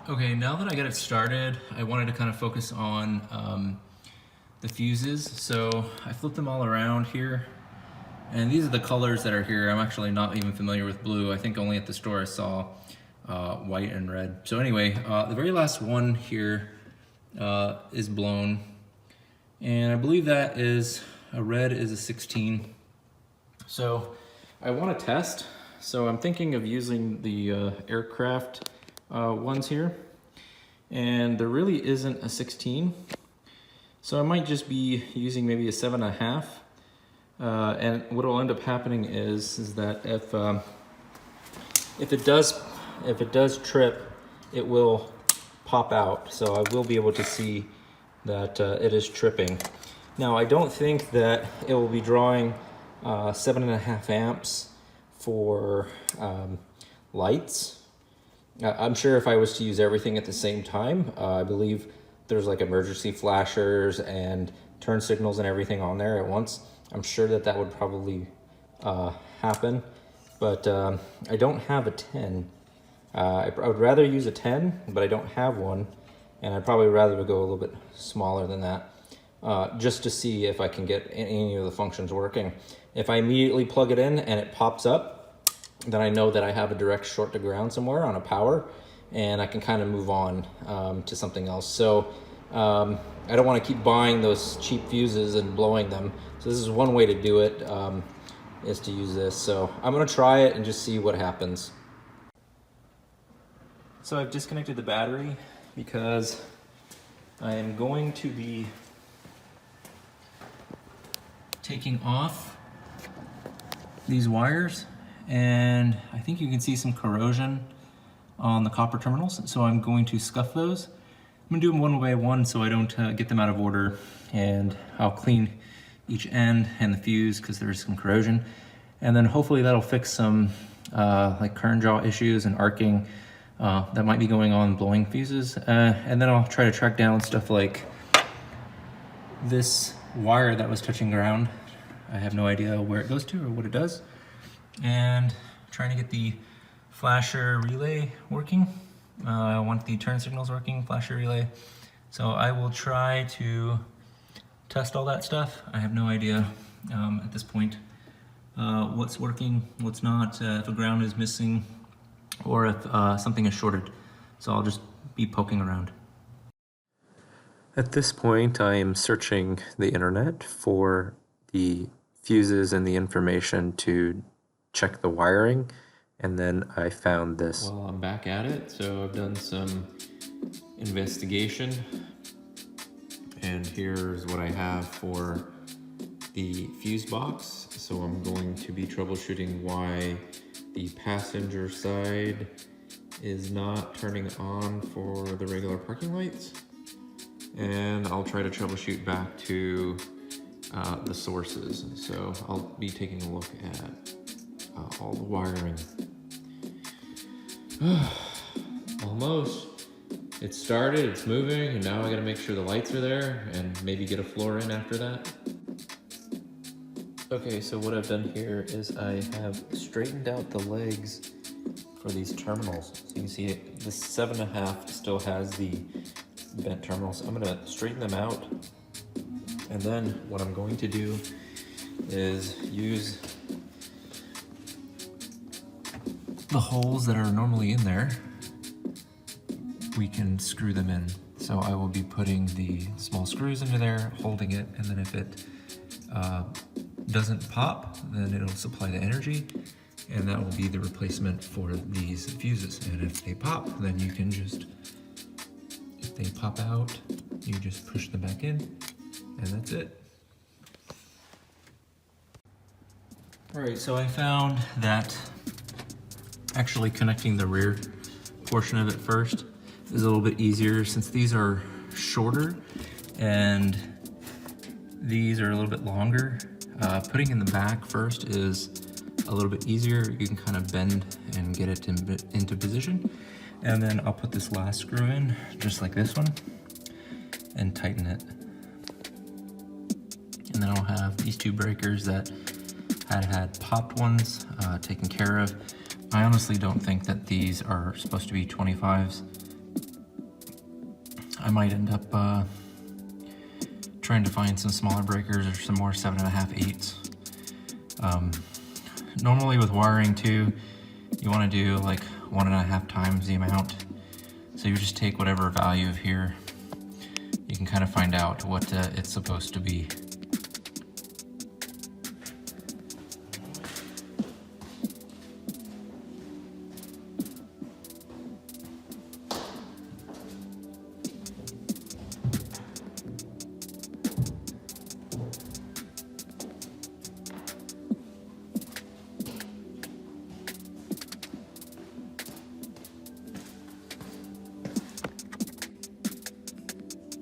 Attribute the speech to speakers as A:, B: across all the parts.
A: Okay, now that I got it started, I wanted to kind of focus on the fuses. So I flipped them all around here. And these are the colors that are here. I'm actually not even familiar with blue. I think only at the store I saw white and red. So anyway, the very last one here is blown. And I believe that is, a red is a 16. So I want to test. So I'm thinking of using the aircraft ones here. And there really isn't a 16. So I might just be using maybe a 7.5. And what will end up happening is that if it does trip, it will pop out. So I will be able to see that it is tripping. Now I don't think that it will be drawing 7.5 amps for lights. I'm sure if I was to use everything at the same time, I believe there's like emergency flashers and turn signals and everything on there at once. I'm sure that that would probably happen, but I don't have a 10. I would rather use a 10, but I don't have one, and I'd probably rather go a little bit smaller than that, just to see if I can get any of the functions working. If I immediately plug it in and it pops up, then I know that I have a direct short to ground somewhere on a power, and I can kind of move on to something else. So I don't want to keep buying those cheap fuses and blowing them. So this is one way to do it, is to use this. So I'm going to try it and just see what happens. So I've disconnected the battery because I am going to be taking off these wires, and I think you can see some corrosion on the copper terminals. So I'm going to scuff those. I'm gonna do them one by one so I don't get them out of order, and I'll clean each end and the fuse because there's some corrosion, and then hopefully that'll fix some like current draw issues and arcing that might be going on blowing fuses, and then I'll try to track down stuff like this wire that was touching ground. I have no idea where it goes to or what it does, and trying to get the flasher relay working. I want the turn signals working, flasher relay. So I will try to test all that stuff. I have no idea at this point what's working, what's not, if a ground is missing, or if something is shorted. So I'll just be poking around.
B: At this point, I am searching the internet for the fuses and the information to check the wiring, and then I found this.
A: Well, I'm back at it, so I've done some investigation, and here's what I have for the fuse box. So I'm going to be troubleshooting why the passenger side is not turning on for the regular parking lights, and I'll try to troubleshoot back to the sources. So I'll be taking a look at all the wiring. Almost. It started, it's moving, and now I gotta make sure the lights are there and maybe get a floor in after that.
B: Okay, so what I've done here is I have straightened out the legs for these terminals. So you can see the 7.5 still has the bent terminals. I'm gonna straighten them out, and then what I'm going to do is use the holes that are normally in there. We can screw them in. So I will be putting the small screws into there, holding it, and then if it doesn't pop, then it'll supply the energy, and that will be the replacement for these fuses. And if they pop, then you can just, if they pop out, you just push them back in, and that's it.
A: All right, so I found that actually connecting the rear portion of it first is a little bit easier, since these are shorter and these are a little bit longer. Putting in the back first is a little bit easier. You can kind of bend and get it into position. And then I'll put this last screw in, just like this one, and tighten it. And then I'll have these two breakers that had popped ones taken care of. I honestly don't think that these are supposed to be 25s.
B: I might end up trying to find some smaller breakers or some more 7.5/8. Normally with wiring too, you want to do like 1.5 times the amount. So you just take whatever value of here, you can kind of find out what it's supposed to be.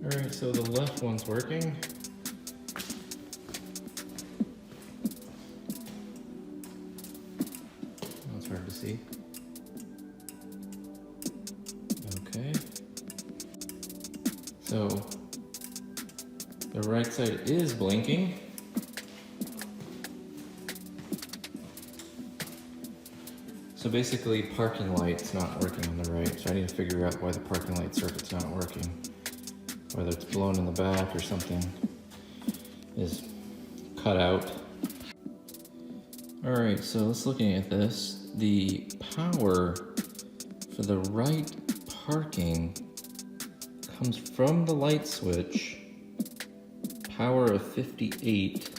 A: All right, so the left one's working. That's hard to see. Okay. So the right side is blinking. So basically parking light's not working on the right. So I need to figure out why the parking light circuit's not working. Whether it's blown in the back or something is cut out. All right, so let's looking at this. The power for the right parking comes from the light switch, power of 58,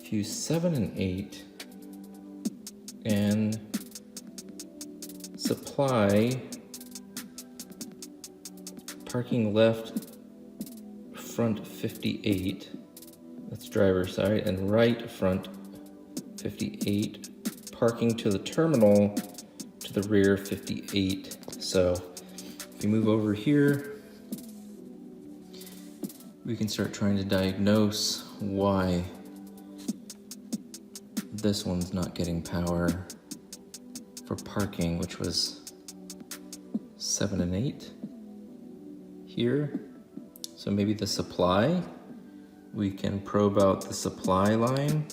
A: fuse 7 and 8, and supply parking left front 58, that's driver side, and right front 58, parking to the terminal to the rear 58. So if you move over here, we can start trying to diagnose why this one's not getting power for parking, which was 7 and 8. Here, so maybe the supply, we can probe out the supply line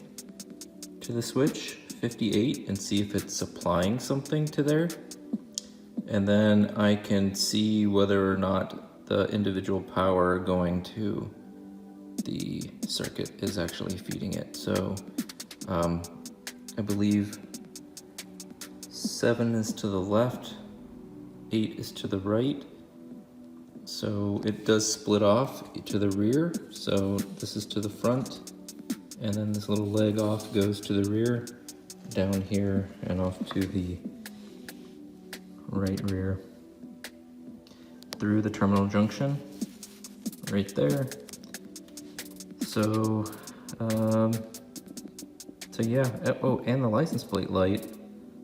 A: to the switch 58 and see if it's supplying something to there, and then I can see whether or not the individual power going to the circuit is actually feeding it. So I believe 7 is to the left, 8 is to the right. So it does split off to the rear. So this is to the front, and then this little leg off goes to the rear, down here, and off to the right rear. Through the terminal junction, right there. So, yeah, oh, and the license plate light.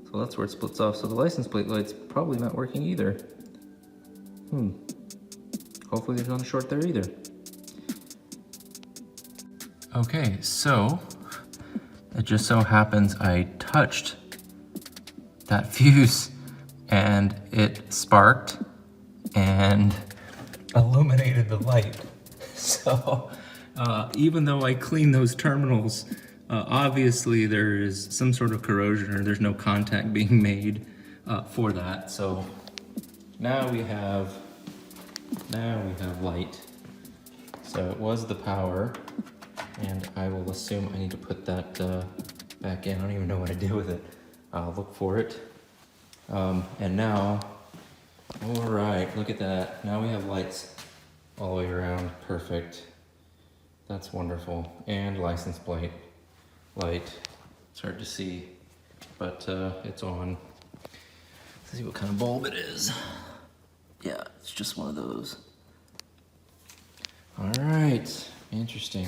A: So that's where it splits off. So the license plate light's probably not working either. Hopefully there's not a short there either. Okay, so it just so happens I touched that fuse and it sparked and illuminated the light. So even though I cleaned those terminals, obviously there is some sort of corrosion or there's no contact being made for that. So now we have light. So it was the power, and I will assume I need to put that back in. I don't even know what I did with it. I'll look for it. And now, all right, look at that. Now we have lights all the way around. Perfect. That's wonderful. And license plate light. It's hard to see, but it's on. Let's see what kind of bulb it is. Yeah, it's just one of those. All right, interesting.